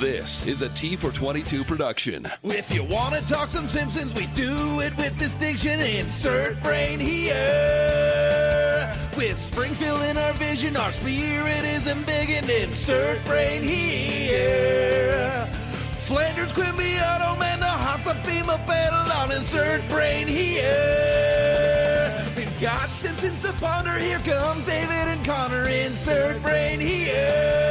This is a T422 production. If you want to talk some Simpsons, we do it with distinction. Insert brain here. With Springfield in our vision, our spirit is embiggened. Insert brain here. Flanders, Quimby, Otto, Man, the Hasapima, Battle on. Insert brain here. We've got Simpsons to ponder. Here comes David and Connor. Insert brain here.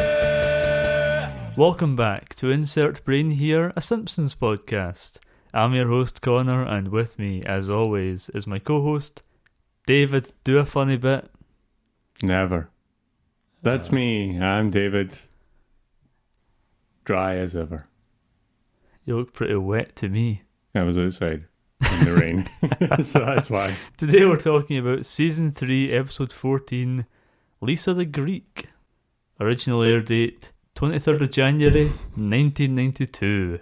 Welcome back to Insert Brain Here, a Simpsons podcast. I'm your host Connor, and with me, as always, is my co-host, David. Do a funny bit. Never. That's me. I'm David. Dry as ever. You look pretty wet to me. I was outside in the rain, so that's why. Today we're talking about Season 3, Episode 14, Lisa the Greek. Original air date, 23rd of January, 1992.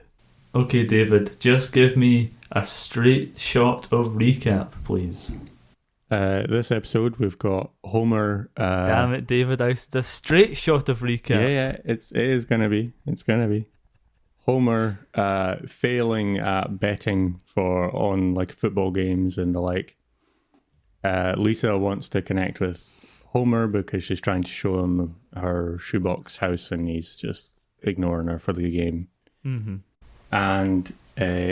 Okay, David, just give me a straight shot of recap, please. This episode, we've got Homer. Damn it, David, I said a straight shot of recap. Yeah, it is going to be. It's going to be. Homer failing at betting on like football games and the like. Lisa wants to connect with Homer because she's trying to show him her shoebox house and he's just ignoring her for the game. Mm-hmm. And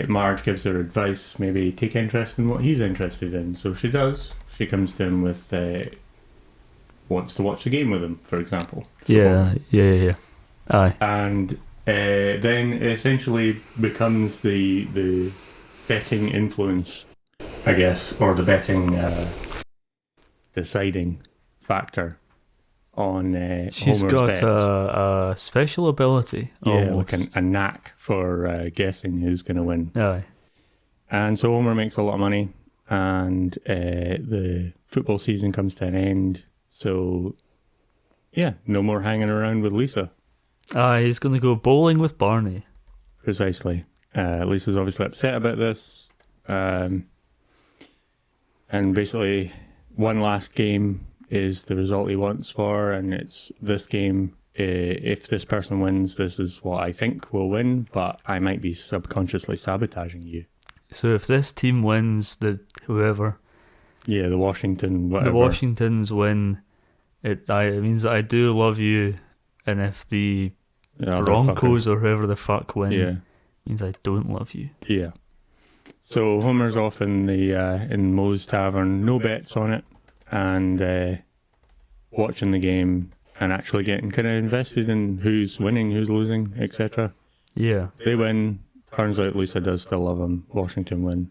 Marge gives her advice, maybe take interest in what he's interested in. So she does. She comes to him with wants to watch the game with him, for example. Yeah. Aye. And then essentially becomes the betting influence, I guess, or the betting deciding factor on She's Homer's got bets. a special ability. Yeah, almost. like a knack for guessing who's going to win. Aye. And so Homer makes a lot of money, and the football season comes to an end. So, yeah, no more hanging around with Lisa. Aye, he's going to go bowling with Barney. Precisely. Lisa's obviously upset about this. And basically, one last game is the result he wants for, and it's this game. If this person wins, this is what I think will win, but I might be subconsciously sabotaging you. So if this team wins, whoever, yeah, the Washingtons win, it means that I do love you, and if the other Broncos fuckers, or whoever the fuck win, yeah, it means I don't love you. yeah. So Homer's off in the in Moe's Tavern, no bets on it, and watching the game and actually getting kind of invested in who's winning, who's losing, etc. Yeah. They win. Turns out Lisa does still love him. Washington win.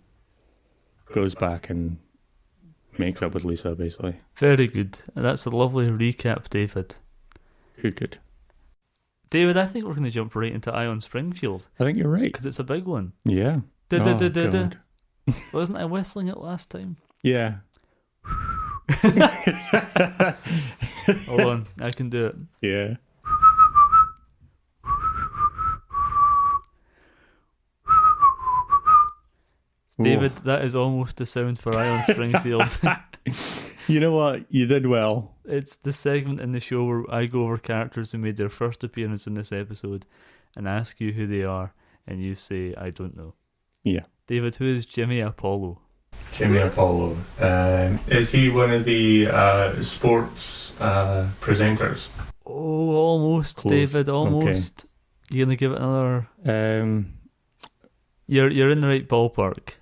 Goes back and makes up with Lisa, basically. Very good. That's a lovely recap, David. Good. David, I think we're going to jump right into Ion Springfield. I think you're right. Because it's a big one. Yeah. God. Wasn't I whistling it last time? Yeah. Hold on, I can do it. Yeah. David, that is almost the sound for Ion Springfield. You know what? You did well. It's the segment in the show where I go over characters who made their first appearance in this episode and ask you who they are, and you say, I don't know. Yeah. David, who is Jimmy Apollo? Jimmy Apollo. Is he one of the sports presenters? Oh, almost, Close. David, almost. Okay. You gonna give it another? You're in the right ballpark.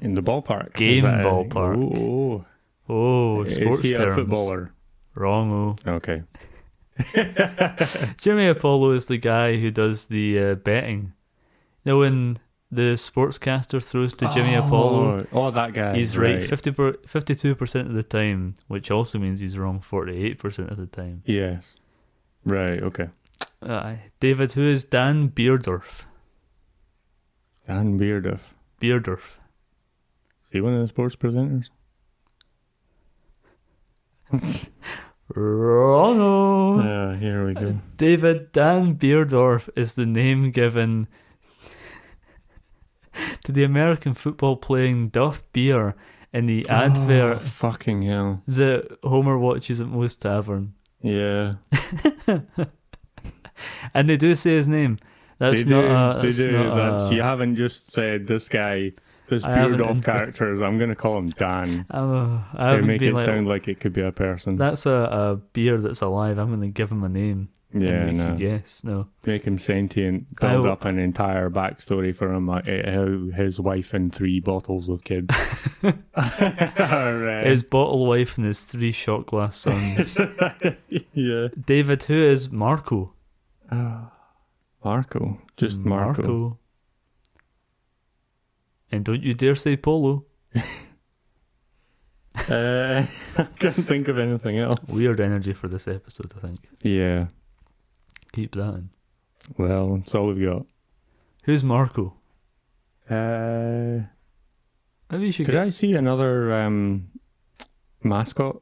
In the ballpark? Game ballpark. Sports terms. Is he a footballer? Wrong. Okay. Jimmy Apollo is the guy who does the betting. You know, when the sportscaster throws to Jimmy Apollo, that guy. He's right 52% of the time, which also means he's wrong 48% of the time. Yes. Right, okay. David, who is Dan Beardorf? Dan Beardorf. Beardorf. Is he one of the sports presenters? Wrong. Yeah, here we go. David, Dan Beardorf is the name given to the American football playing Duff Beer in the advert fucking hell. that Homer watches at Moe's Tavern. Yeah. And they do say his name. That's you haven't haven't just said this guy, this I haven't beard off characters. I'm going to call him Dan. I To haven't make been it sound like it could be a person. that's a beer that's alive. I'm going to give him a name. Yeah, and make no. you guess. No. Make him sentient. Build up an entire backstory for him. How his wife and 3 bottles of kids. Alright. His bottle wife and his 3 shot glass sons. Yeah. David, who is Marco? Marco. Just Marco. And don't you dare say Polo. I can't think of anything else. Weird energy for this episode, I think. Yeah. Keep that in. Well, that's all we've got. Who's Marco? Did Maybe you should I see another mascot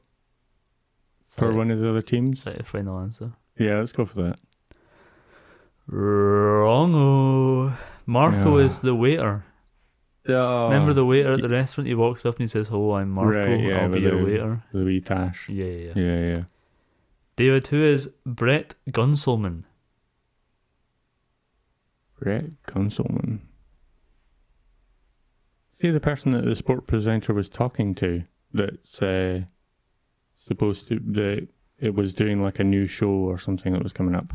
for one of the other teams? Is that your final answer? Yeah, let's go for that. Wrongo. Marco is the waiter. Oh, Remember the waiter at the restaurant? He walks up and he says, "Hello, I'm Marco. Right, yeah, I'll be with your the- waiter." the wee tash. Yeah. Yeah. David, who is Brett Gunselman? Brett Gunselman. See the person that the sport presenter was talking to that's supposed to... that it was doing like a new show or something that was coming up.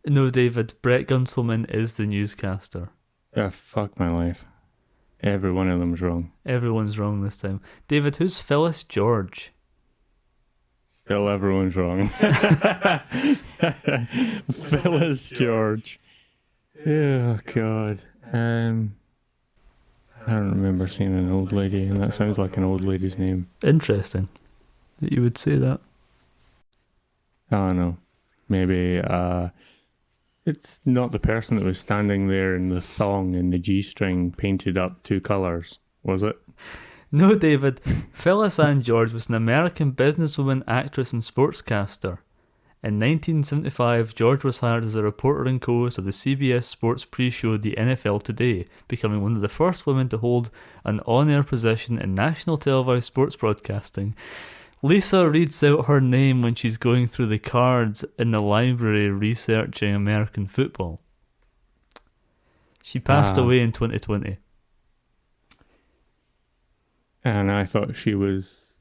No, David. Brett Gunselman is the newscaster. Fuck my life. Every one of them's wrong. Everyone's wrong this time. David, who's Phyllis George? Still everyone's wrong. Phyllis George. Oh, God. I don't remember seeing an old lady, and that sounds like an old lady's name. Interesting that you would say that. Oh, no. Maybe it's not the person that was standing there in the thong and the G-string painted up 2 colours, was it? No, David. Phyllis Ann George was an American businesswoman, actress, and sportscaster. In 1975, George was hired as a reporter and co-host of the CBS sports pre-show The NFL Today, becoming one of the first women to hold an on-air position in national televised sports broadcasting. Lisa reads out her name when she's going through the cards in the library researching American football. She passed away in 2020. And I thought she was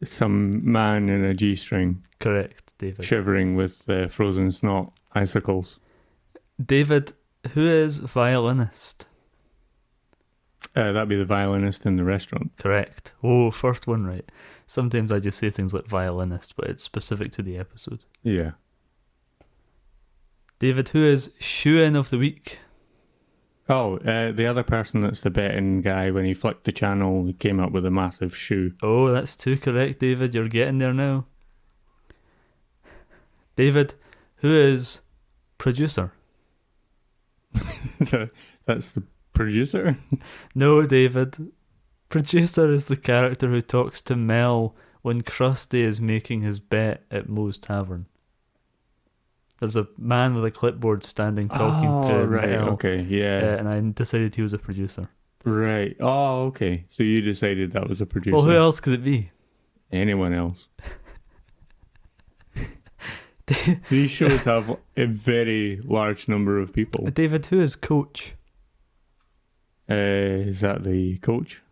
some man in a G-string. Correct, David. Shivering with frozen snot icicles. David, who is violinist? That'd be the violinist in the restaurant. Correct. Oh, first one right. Sometimes I just say things like violinist, but it's specific to the episode. Yeah. David, who is shoe-in of the week? Oh, the other person that's the betting guy, when he flicked the channel, he came up with a massive shoe. Oh, that's 2 correct, David. You're getting there now. David, who is producer? That's the producer? No, David. Producer is the character who talks to Mel when Krusty is making his bet at Moe's Tavern. There's a man with a clipboard standing talking to Mel. Okay, yeah. And I decided he was a producer. Right. Oh, okay. So you decided that was a producer. Well, who else could it be? Anyone else? These shows have a very large number of people. David, who is coach? Is that the coach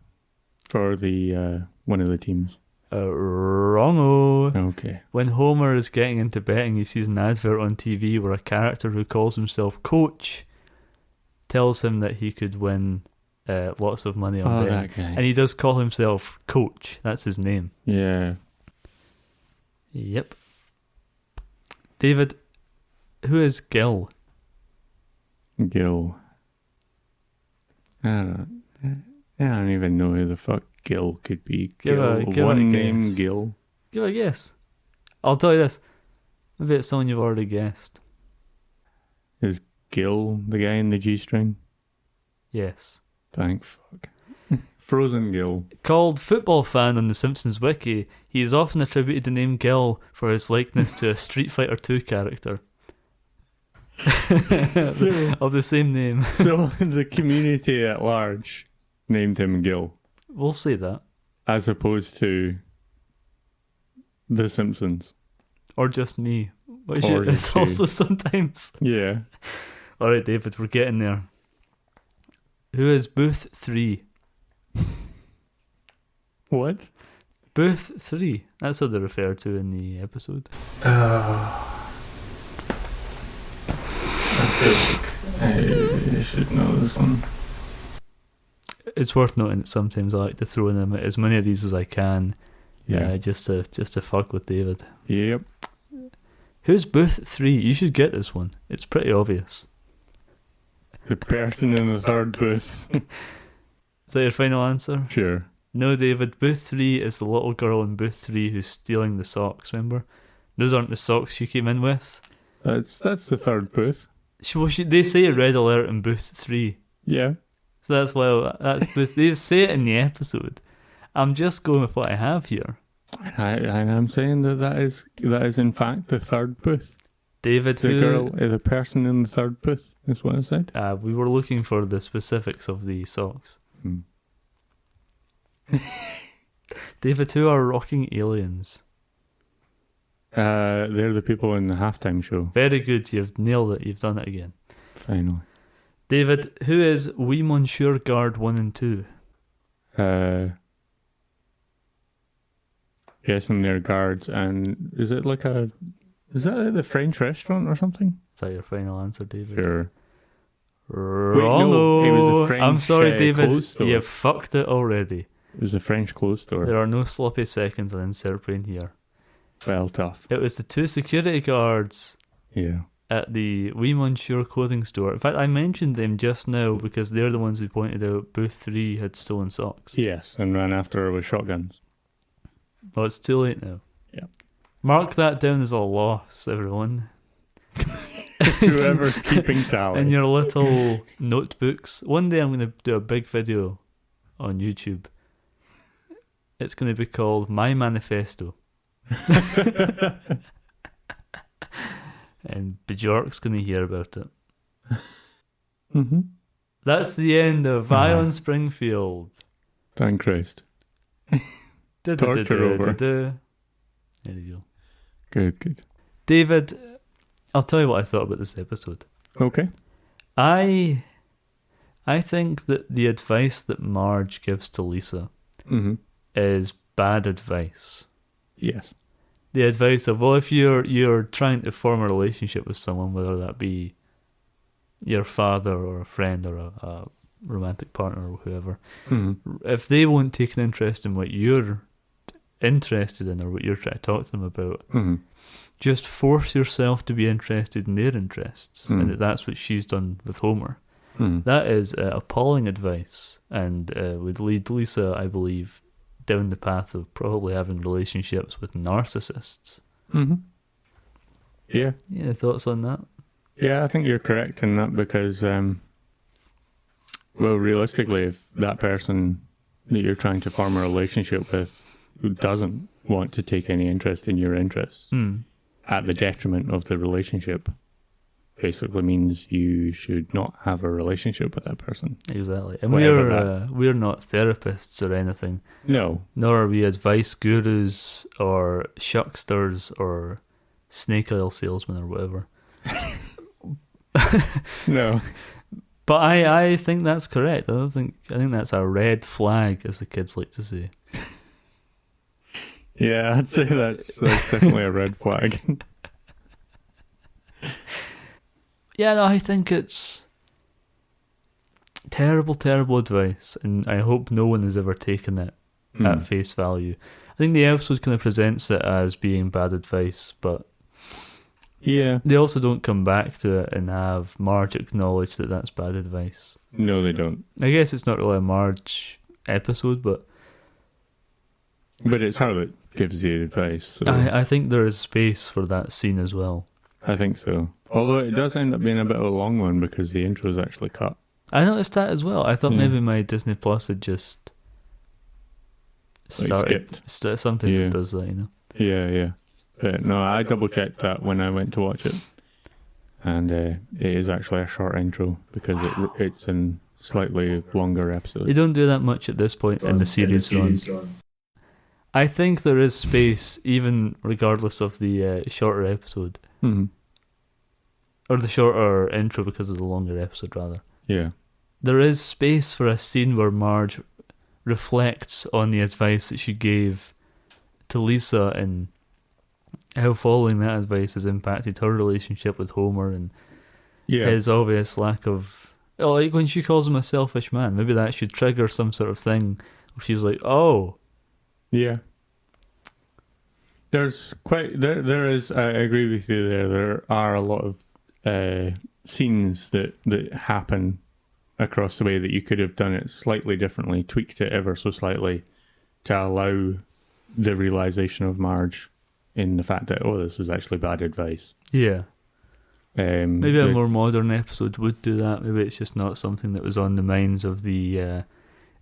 for the one of the teams? Wrongo. Okay. When Homer is getting into betting, he sees an advert on TV where a character who calls himself Coach tells him that he could win lots of money on betting. That guy. And he does call himself Coach. That's his name. Yeah. Yep. David, who is Gil? Gil. I don't even know who the fuck Gil could be. Give Gil. a One guess. name, Gil. Give a guess. I'll tell you this. Maybe it's someone you've already guessed. Is Gil the guy in the G-string? Yes. Thank fuck. Frozen Gil. Called football fan on the Simpsons wiki, he is often attributed the name Gil for his likeness to a Street Fighter 2 character. Of the same name. So the community at large named him Gil, We'll say that. as opposed to the Simpsons. Or just me. which Or did is she? also sometimes. Yeah. All right, David, we're getting there. Who is Booth 3? What? Booth 3. That's what they're referred to in the episode. I feel like I should know this one. It's worth noting that sometimes I like to throw in as many of these as I can. Yeah. Just to fuck with David. Yep. Who's Booth 3? You should get this one. It's pretty obvious. The person in the third booth. Is that your final answer? Sure. No, David. Booth 3 is the little girl in Booth 3 who's stealing the socks, remember? Those aren't the socks she came in with. That's the third booth. They say red alert in Booth 3. Yeah. So that's Booth. They say it in the episode. I'm just going with what I have here. I'm saying that is in fact the third booth. David, The person in the third booth is what I said. We were looking for the specifics of the socks. David, who are rocking aliens? They're the people in the halftime show. Very good, you've nailed it. You've done it again. Finally. David, who is Wee Monsieur Guard 1 and 2? Guessing they're guards, and is that like the French restaurant or something? Is that your final answer, David? Sure. Wrong. no, it was a French I'm sorry, David. clothes store. You fucked it already. It was a French clothes store. There are no sloppy seconds on insert brain here. Well, tough. It was the two security guards Yeah. at the Wee Monsieur clothing store. In fact, I mentioned them just now because they're the ones who pointed out Booth 3 had stolen socks. Yes, and ran after her with shotguns. Well, it's too late now. Yeah. Mark that down as a loss, everyone. Whoever's keeping tally. In your little notebooks. One day I'm going to do a big video on YouTube. It's going to be called My Manifesto. And Bjork's going to hear about it. Mm-hmm. That's the end of Ion Springfield. Thank Christ. Torture over. There you go. Good. David, I'll tell you what I thought about this episode. Okay. I think that the advice that Marge gives to Lisa is bad advice. Yes. The advice of, well, if you're trying to form a relationship with someone, whether that be your father or a friend or a romantic partner or whoever, if they won't take an interest in what you're interested in or what you're trying to talk to them about, just force yourself to be interested in their interests, and that's what she's done with Homer. That is appalling advice, and would lead Lisa, I believe, down the path of probably having relationships with narcissists. Yeah. Yeah, thoughts on that? Yeah, I think you're correct in that because, well, realistically, if that person that you're trying to form a relationship with who doesn't want to take any interest in your interests at the detriment of the relationship, basically means you should not have a relationship with that person. Exactly. And Whatever we're not therapists or anything. No. Nor are we advice gurus or shucksters or snake oil salesmen or whatever. No. But I think that's correct. I think that's a red flag, as the kids like to say. Yeah, I'd say that's definitely a red flag. Yeah, no, I think it's terrible, terrible advice, and I hope no one has ever taken it at face value. I think the episode kind of presents it as being bad advice, but yeah, they also don't come back to it and have Marge acknowledge that that's bad advice. No, they don't. I guess it's not really a Marge episode, but it's her that gives the advice. So I think there is space for that scene as well. I think so. Although it does end up being a bit of a long one because the intro is actually cut. I noticed that as well. I thought maybe my Disney Plus had just started. Sometimes it does that, you know. Yeah. But no, I double checked that when I went to watch it, and it is actually a short intro because it's in slightly longer episodes. They don't do that much at this point in the series. I think there is space, even regardless of the shorter episode. Mm-hmm. Or the shorter intro because of the longer episode, rather. Yeah. There is space for a scene where Marge reflects on the advice that she gave to Lisa and how following that advice has impacted her relationship with Homer and his obvious lack of... like when she calls him a selfish man, maybe that should trigger some sort of thing where she's like, oh... Yeah. There's there is, I agree with you there. There are a lot of scenes that happen across the way that you could have done it slightly differently, tweaked it ever so slightly to allow the realization of Marge in the fact that, oh, this is actually bad advice. Yeah. Maybe a more modern episode would do that. Maybe it's just not something that was on the minds of the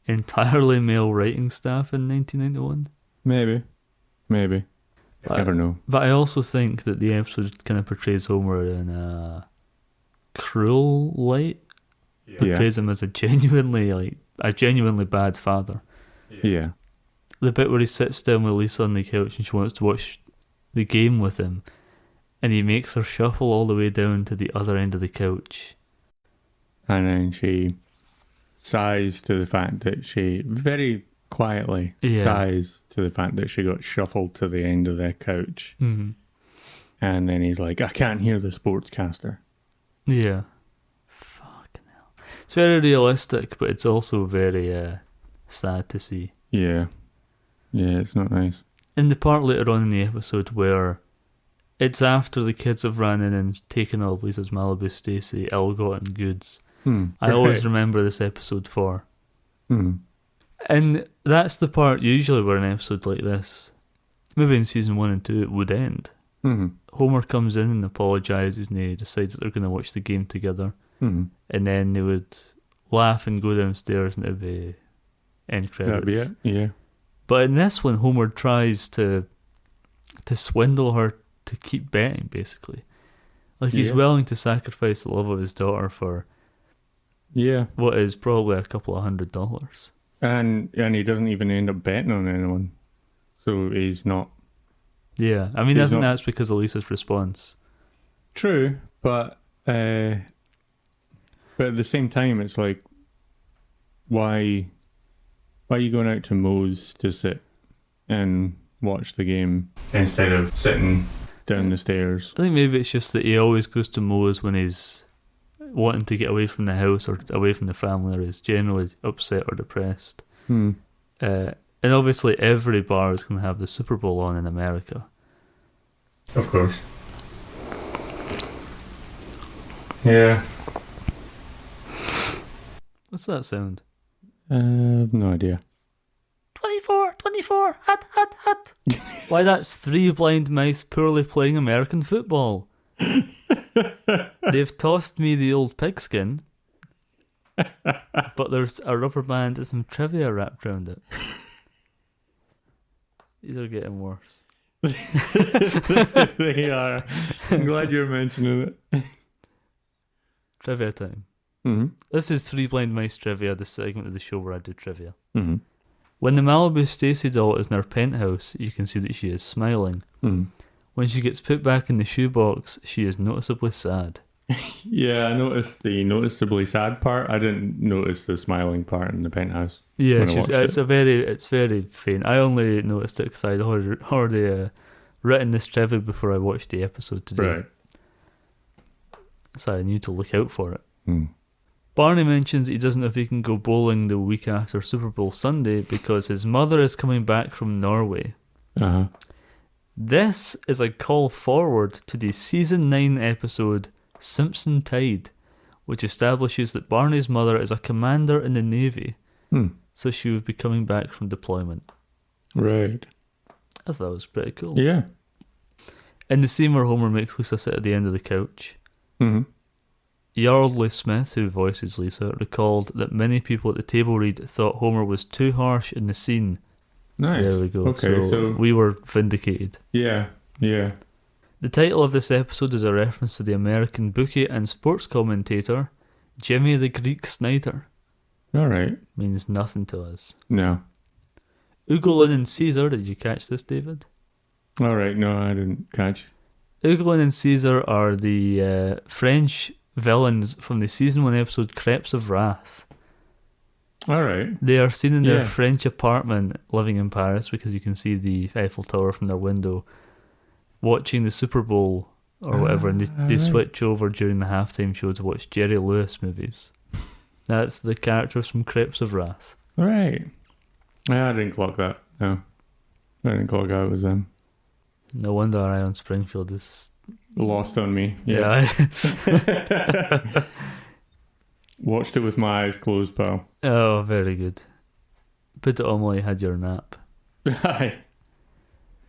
entirely male writing staff in 1991. Maybe. I never know. But I also think that the episode kind of portrays Homer in a cruel light. Yeah. Portrays him as a genuinely bad father. Yeah. The bit where he sits down with Lisa on the couch and she wants to watch the game with him, and he makes her shuffle all the way down to the other end of the couch. And then she sighs to the fact that she very quietly sighs to the fact that she got shuffled to the end of their couch. Mm-hmm. And then he's like, I can't hear the sportscaster. Yeah. Fucking hell. It's very realistic, but it's also very sad to see. Yeah. Yeah, it's not nice. In the part later on in the episode where it's after the kids have ran in and taken all of Lisa's Malibu Stacy ill-gotten goods, I always remember this episode for. And that's the part usually where an episode like this, maybe in season 1 and 2, it would end. Homer comes in and apologises and he decides that they're going to watch the game together. And then they would laugh and go downstairs and it would be end credits. That'd be it, yeah. But in this one, Homer tries to swindle her to keep betting, basically. Like, he's willing to sacrifice the love of his daughter for what is probably a couple of $100. And he doesn't even end up betting on anyone. So he's not... Yeah, I mean, I think that's because of Lisa's response. True, but at the same time, it's like, why are you going out to Moe's to sit and watch the game instead of sitting down the stairs? I think maybe it's just that he always goes to Moe's when he's wanting to get away from the house or away from the family, or is generally upset or depressed. And obviously every bar is going to have the Superbowl on in America. Of course. Yeah. What's that sound? I have no idea. 24, hut, hut, hut. Why, that's 3 blind mice poorly playing American football. They've tossed me the old pigskin, but there's a rubber band and some trivia wrapped around it. These are getting worse. They are. I'm glad you're mentioning it. Trivia time. This is 3 Blind Mice Trivia, the segment of the show where I do trivia. When the Malibu Stacy doll is in her penthouse, you can see that she is smiling. When she gets put back in the shoebox, she is noticeably sad. Yeah, I noticed the noticeably sad part. I didn't notice the smiling part in the penthouse. Yeah, it's very faint. I only noticed it because I'd already written this trivia before I watched the episode today. Right. So I knew to look out for it. Barney mentions he doesn't know if he can go bowling the week after Super Bowl Sunday because his mother is coming back from Norway. This is a call forward to the season 9 episode Simpson Tide, which establishes that Barney's mother is a commander in the Navy, so she would be coming back from deployment. Right. I thought that was pretty cool. Yeah. In the scene where Homer makes Lisa sit at the end of the couch, Yardley Smith, who voices Lisa, recalled that many people at the table read thought Homer was too harsh in the scene. Nice. So there we go. Okay, so we were vindicated. Yeah. The title of this episode is a reference to the American bookie and sports commentator Jimmy the Greek Snyder. All right. Means nothing to us. No. Ugolin and Caesar, did you catch this, David? All right, no, I didn't catch. Ugolin and Caesar are the French villains from the season 1 episode Crepes of Wrath. All right. They are seen in their Yeah. French apartment living in Paris because you can see the Eiffel Tower from their window, watching the Super Bowl or whatever, and they switch over during the halftime show to watch Jerry Lewis movies. That's the characters from Crepes of Wrath. Right. Yeah, I didn't clock that. No. I didn't clock out it was them. No wonder Ion Springfield is... Lost on me. Yeah. Watched it with my eyes closed, pal. Oh, very good. Put it on while you had your nap. Aye.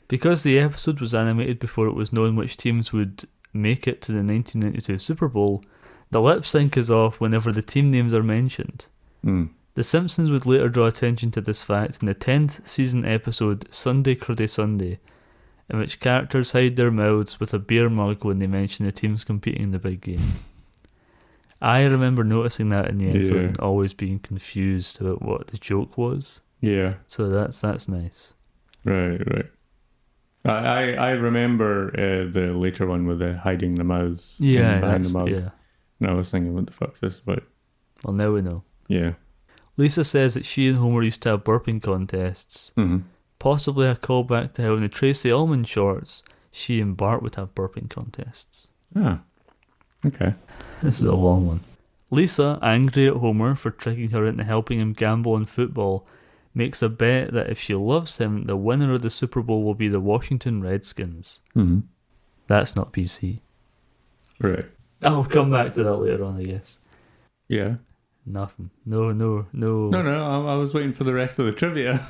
Because the episode was animated before it was known which teams would make it to the 1992 Super Bowl, the lip sync is off whenever the team names are mentioned. The Simpsons would later draw attention to this fact in the 10th season episode Sunday Cruddy Sunday, in which characters hide their mouths with a beer mug when they mention the teams competing in the big game. I remember noticing that in the episode and always being confused about what the joke was. Yeah. So that's nice. Right. I remember the later one with the hiding the mouths behind the mug. Yeah. And I was thinking, what the fuck's this about? Well, now we know. Yeah. Lisa says that she and Homer used to have burping contests. Possibly a callback to how in the Tracy Ullman shorts, she and Bart would have burping contests. Ah. Okay. This is a long one. Lisa, angry at Homer for tricking her into helping him gamble on football, makes a bet that if she loves him, the winner of the Super Bowl will be the Washington Redskins. That's not PC. Right. I'll come back to that later on, I guess. Yeah. Nothing. No. No, I was waiting for the rest of the trivia.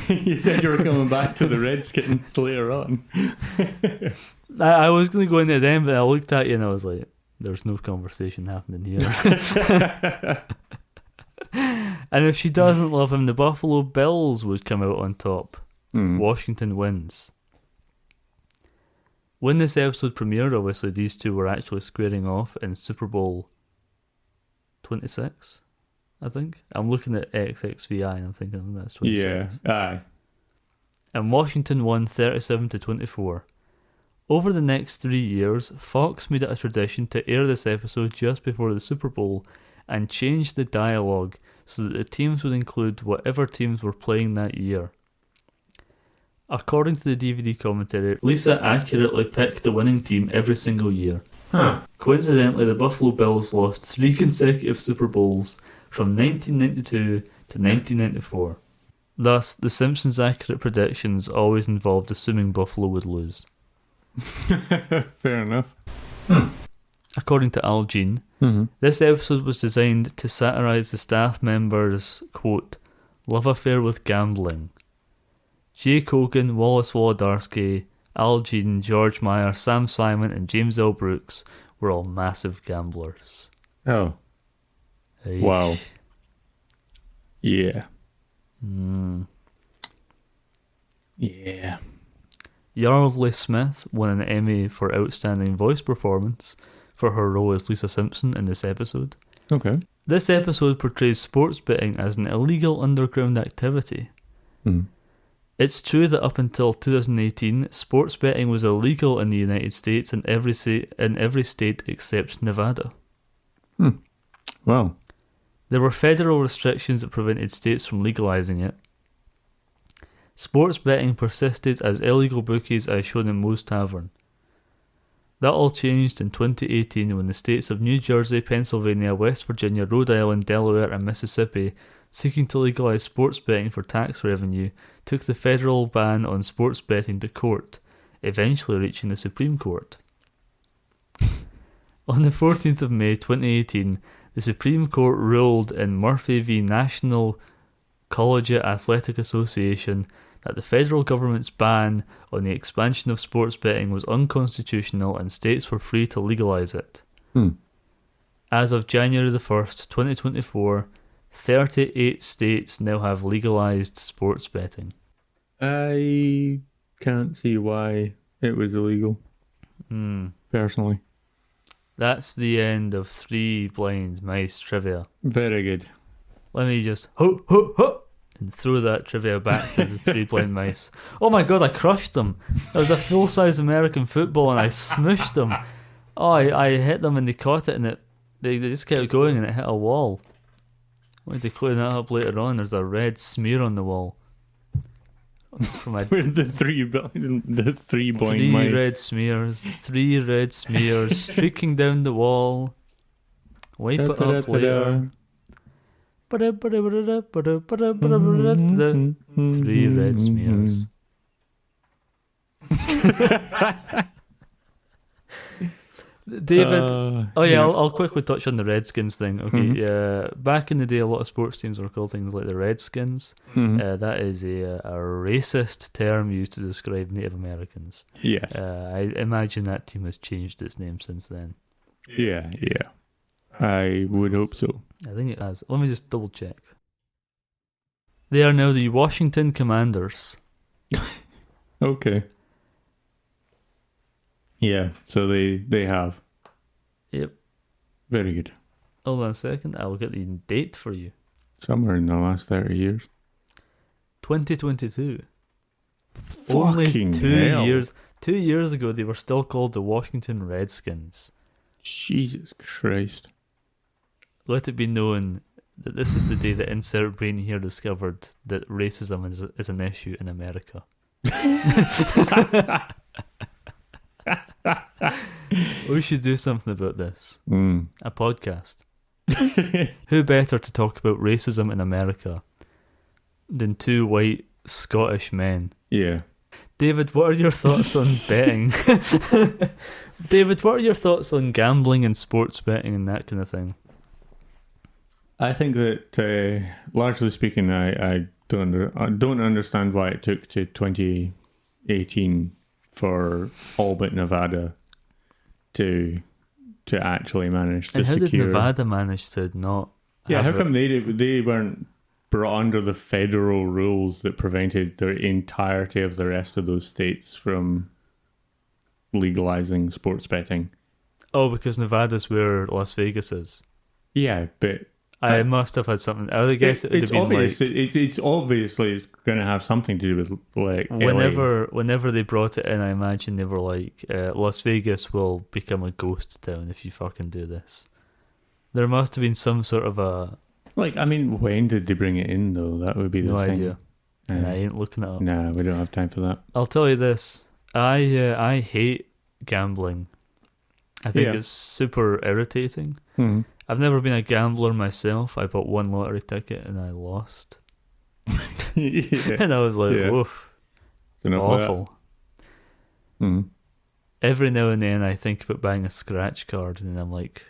You said you were coming back to the Redskins later on. I was going to go into them, but I looked at you and I was like, there's no conversation happening here. And if she doesn't love him, the Buffalo Bills would come out on top. Washington wins. When this episode premiered, obviously, these two were actually squaring off in Super Bowl 26, I think. I'm looking at XXVI and I'm thinking that's 26. Yeah, aye. And Washington won 37-24. Over the next 3 years, Fox made it a tradition to air this episode just before the Super Bowl and changed the dialogue so that the teams would include whatever teams were playing that year. According to the DVD commentary, Lisa accurately picked the winning team every single year. Coincidentally, the Buffalo Bills lost 3 consecutive Super Bowls from 1992 to 1994. Thus, the Simpsons' accurate predictions always involved assuming Buffalo would lose. Fair enough. According to Al Jean, this episode was designed to satirise the staff members' quote, love affair with gambling. Jay Kogan, Wallace Wolodarski, Al Jean, George Meyer, Sam Simon and James L. Brooks were all massive gamblers. Oh. Eesh. Wow. Yeah. Yeah. Yardley Smith won an Emmy for Outstanding Voice Performance for her role as Lisa Simpson in this episode. Okay. This episode portrays sports betting as an illegal underground activity. It's true that up until 2018, sports betting was illegal in the United States in every state except Nevada. Wow. There were federal restrictions that prevented states from legalizing it. Sports betting persisted as illegal bookies as shown in Moe's Tavern. That all changed in 2018 when the states of New Jersey, Pennsylvania, West Virginia, Rhode Island, Delaware and Mississippi, seeking to legalize sports betting for tax revenue, took the federal ban on sports betting to court, eventually reaching the Supreme Court. On the 14th of May 2018, the Supreme Court ruled in Murphy v. National Collegiate Athletic Association that the federal government's ban on the expansion of sports betting was unconstitutional and states were free to legalize it. As of January the 1st, 2024, 38 states now have legalized sports betting. I can't see why it was illegal. Personally. That's the end of 3 Blind Mice trivia. Very good. Let me just ho ho ho. and throw that trivia back to the three blind mice. Oh my god, I crushed them. It was a full-size American football and I smooshed them. Oh, I hit them and they caught it and they just kept going and it hit a wall. I wanted to clean that up later on. There's a red smear on the wall. For my Where the three blind mice. Three red smears streaking down the wall. Wipe it up later. 3 red smears. David, I'll quickly touch on the Redskins thing. Okay, back in the day, a lot of sports teams were called things like the Redskins. That is a racist term used to describe Native Americans. Yes. I imagine that team has changed its name since then. Yeah. I would hope so. I think it has. Let me just double check. They are now the Washington Commanders. Okay. Yeah, so they have. Yep. Very good. Hold on a second. I'll get the date for you. Somewhere in the last 30 years. 2022. Only Only 2 years. 2 years ago, they were still called the Washington Redskins. Jesus Christ. Let it be known that this is the day that Insert Brain here discovered that racism is an issue in America. We should do something about this. A podcast. Who better to talk about racism in America than two white Scottish men? Yeah. David, what are your thoughts on betting? David, what are your thoughts on gambling and sports betting and that kind of thing? I think that, largely speaking, I don't understand why it took to 2018 for all but Nevada to actually manage to secure. And how did Nevada manage to not? Yeah, how come they weren't brought under the federal rules that prevented the entirety of the rest of those states from legalizing sports betting? Oh, because Nevada's where Las Vegas is. Yeah, but I must have had something. I would guess it would have been obvious. like It's obviously it's going to have something to do with like whenever they brought it in. I imagine they were like, Las Vegas will become a ghost town if you fucking do this. There must have been some sort of a like. I mean, when did they bring it in though? That would be the no thing. idea. And I ain't looking it up. Nah, we don't have time for that. I'll tell you this. I hate gambling. I think it's super irritating. I've never been a gambler myself. I bought one lottery ticket and I lost. And I was like, woof. Awful. Every now and then I think about buying a scratch card and then I'm like,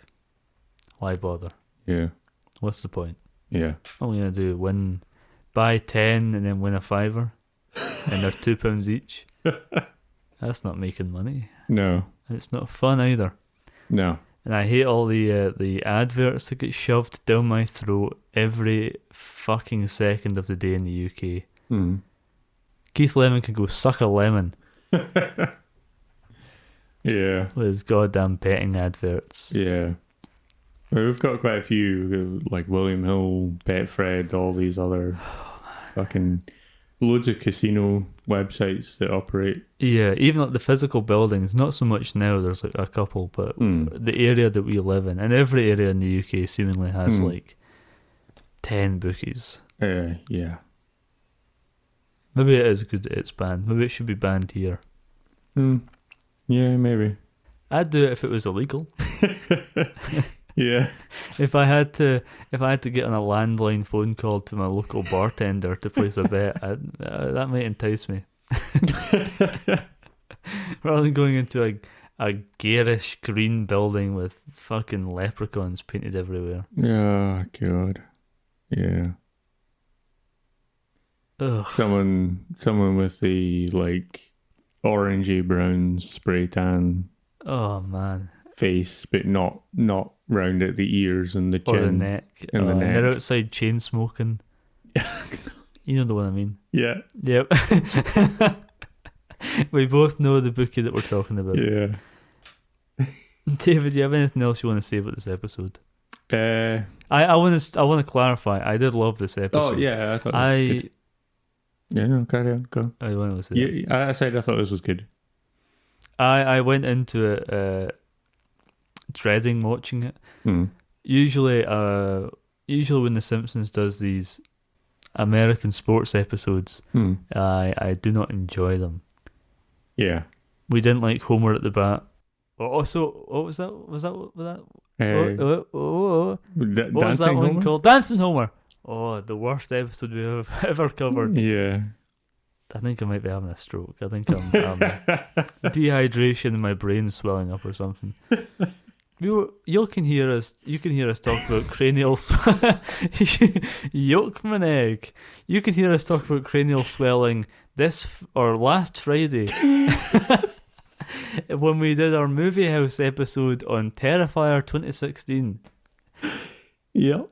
why bother? Yeah. What's the point? Yeah. What am I going to do? Buy 10 and then win a $5 and they're £2 each? That's not making money. No. And it's not fun either. No. And I hate all the adverts that get shoved down my throat every fucking second of the day in the UK. Keith Lemon can go suck a lemon. Yeah. With his goddamn betting adverts. Yeah. Well, we've got quite a few, like William Hill, Betfred, all these other fucking loads of casino websites that operate. Yeah, even like the physical buildings, not so much now, there's like a couple, but the area that we live in, and every area in the UK seemingly has like 10 bookies. Yeah. Maybe it is good that it's banned. Maybe it should be banned here. Yeah, maybe. I'd do it if it was illegal. Yeah. If I had to get on a landline phone call to my local bartender to place a bet, that might entice me. Rather than going into a garish green building with fucking leprechauns painted everywhere. Oh God. Yeah. Ugh. Someone with the like orangey brown spray tan. Oh man. Face, but not round at the ears and the chin. Or the neck. And the neck. And they're outside chain smoking. You know the one I mean. Yeah. Yep. We both know the bookie that we're talking about. Yeah. David, do you have anything else you want to say about this episode? I want to clarify. I did love this episode. Oh yeah, I thought it was good. Yeah, no, carry on, go. I want to say Yeah, I said I thought this was good. I went into it dreading watching it. Mm. Usually when the Simpsons does these American sports episodes, I do not enjoy them. Yeah. We didn't like Homer at the bat. Also, what was that? What was that? What was that one called? Dancing Homer. Oh, the worst episode we have ever covered. Yeah. I think I might be having a stroke. I think I'm dehydration and my brain's swelling up or something. You can hear us talk about cranial yolk my egg. You can hear us talk about cranial swelling last Friday when we did our Movie House episode on Terrifier 2016. Yep.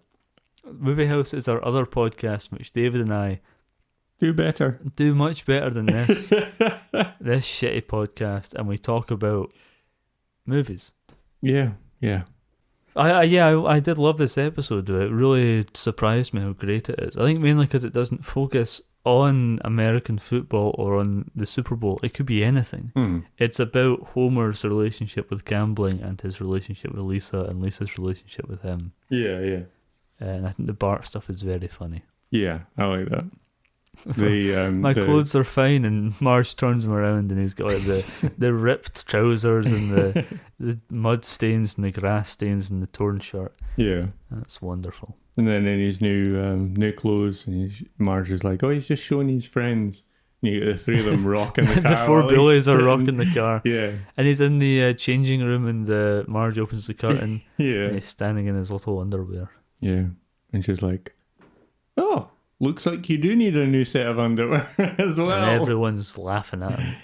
Movie House is our other podcast, which David and I do much better than this this shitty podcast, and we talk about movies. Yeah. I did love this episode. It really surprised me how great it is. I think mainly because it doesn't focus on American football or on the Super Bowl. It could be anything. It's about Homer's relationship with gambling and his relationship with Lisa and Lisa's relationship with him. Yeah. And I think the Bart stuff is very funny. Yeah, I like that. My clothes are fine, and Marge turns him around and he's got like the ripped trousers and the mud stains and the grass stains and the torn shirt. Yeah. That's wonderful. And then in his new clothes, and Marge is like, oh, he's just showing his friends. And you get the three of them rocking the car. The four bullies are rocking the car. Yeah. And he's in the changing room, and Marge opens the curtain. Yeah. And he's standing in his little underwear. Yeah. And she's like, oh, looks like you do need a new set of underwear as well. And everyone's laughing at him.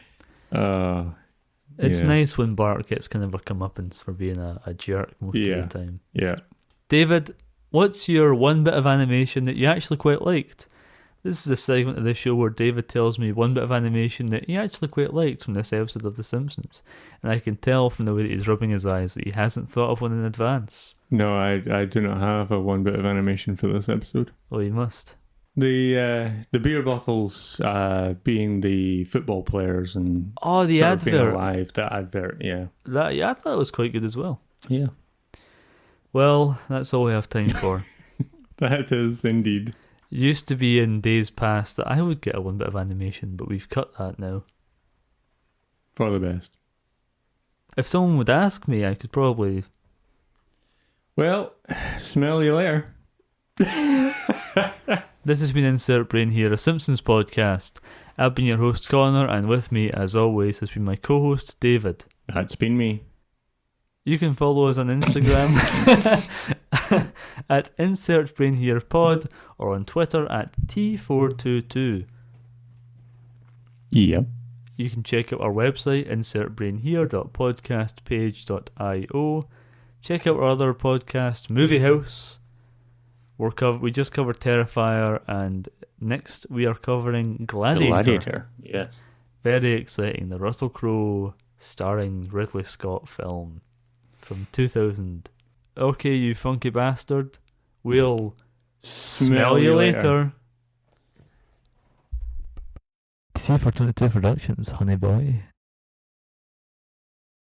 It's nice when Bart gets kind of a comeuppance for being a jerk most of the time. Yeah. David, what's your one bit of animation that you actually quite liked? This is a segment of the show where David tells me one bit of animation that he actually quite liked from this episode of The Simpsons. And I can tell from the way that he's rubbing his eyes that he hasn't thought of one in advance. No, I do not have a one bit of animation for this episode. Well, you must. The beer bottles being the football players and the advert being alive. That advert, yeah. I thought it was quite good as well. Yeah. Well, that's all we have time for. That is indeed. Used to be in days past that I would get a one bit of animation, but we've cut that now. For the best. If someone would ask me, I could probably... Well, smell you later. This has been Insert Brain here, a Simpsons podcast. I've been your host, Connor, and with me, as always, has been my co-host, David. That's been me. You can follow us on Instagram at Insert Brain Here Pod, or on Twitter at T422. Yep. You can check out our website, insertbrainhere.podcastpage.io. Check out our other podcast, Movie House. We just covered Terrifier, and next we are covering Gladiator. Yes. Very exciting. The Russell Crowe starring Ridley Scott film from 2000. Okay, you funky bastard. We'll smell you later. T422 Productions, honey boy.